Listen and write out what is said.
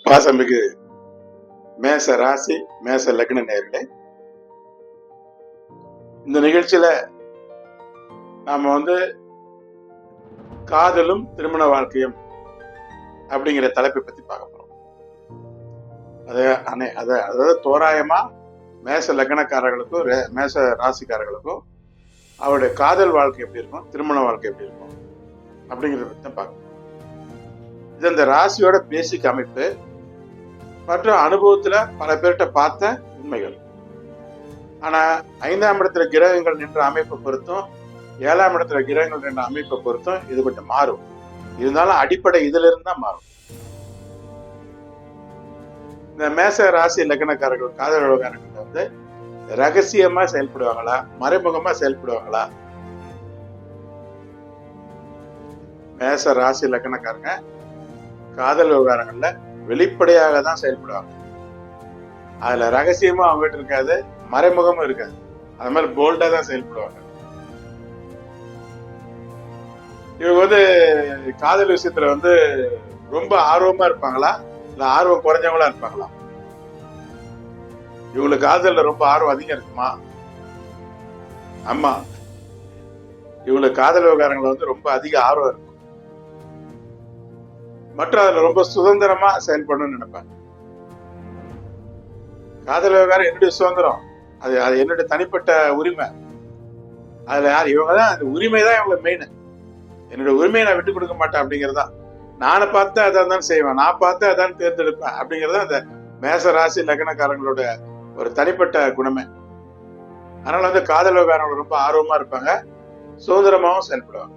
பாசமிகு மேச ராசி மேச லக்ன நேயர்களே, இந்த நிகழ்ச்சியில நாம காதலும் திருமண வாழ்க்கையும் அப்படிங்கிற தலைப்பை பத்தி பார்க்க போறோம். அதாவது தோராயமா மேச லக்னக்காரர்களுக்கும் மேச ராசிக்காரர்களுக்கும் அவருடைய காதல் வாழ்க்கை எப்படி இருக்கும், திருமண வாழ்க்கை எப்படி இருக்கும் அப்படிங்கிறத பத்தி தான் பார்க்கணும். இது அந்த ராசியோட பேசிக் அமைப்பு மற்றும் அனுபவத்துல பல பேர்கிட்ட பார்த்த உண்மைகள். ஆனா 5ஆம் இடத்துல கிரகங்கள் நின்ற அமைப்பை பொறுத்தும் 7ஆம் இடத்துல கிரகங்கள் நின்ற அமைப்பை பொறுத்தும் இது கொஞ்சம் மாறும். இருந்தாலும் அடிப்படை இதுல இருந்து தான் மாறும். இந்த மேச ராசி லக்னக்காரர்கள் காதல் விவகாரங்கள் ரகசியமா செயல்படுவாங்களா, மறைமுகமா செயல்படுவாங்களா? மேச ராசி லக்னக்காரங்க காதல் விவகாரங்கள்ல வெளிப்படையாக தான் செயல்படுவாங்க. அதுல ரகசியமா அவங்ககிட்ட இருக்காது, மறைமுகமும் இருக்காது. அது மாதிரி போல்டா தான் செயல்படுவாங்க. இவங்க காதல் விஷயத்துல ரொம்ப ஆர்வமா இருப்பாங்களா, இல்ல ஆர்வம் குறைஞ்சவங்களா இருப்பாங்களா? இவங்களுக்கு காதல்ல ரொம்ப ஆர்வம் அதிகம் இருக்குமா? ஆமா, இவங்களுக்கு காதல் விவகாரங்கள் ரொம்ப அதிக ஆர்வம் இருக்கும். மற்றும் அதுல ரொம்ப சுதந்திரமா செயல்படணும்னு நினைப்பாங்க. காதல் விவகாரம் என்னுடைய சுதந்திரம், அது என்னுடைய தனிப்பட்ட உரிமை. அதுல யார் இவங்கதான், அந்த உரிமை தான் இவங்களுக்கு மெயின். என்னுடைய உரிமையை நான் விட்டு கொடுக்க மாட்டேன் அப்படிங்கறதா. நானை பார்த்து அதான் தான் செய்வேன், நான் பார்த்து அதான் தேர்ந்தெடுப்பேன் அப்படிங்கறத அந்த மேச ராசி லக்னக்காரங்களோட ஒரு தனிப்பட்ட குணமே. அதனால காதல் விவகாரங்கள் ரொம்ப ஆர்வமா இருப்பாங்க, சுதந்திரமாவும் செயல்படுவாங்க.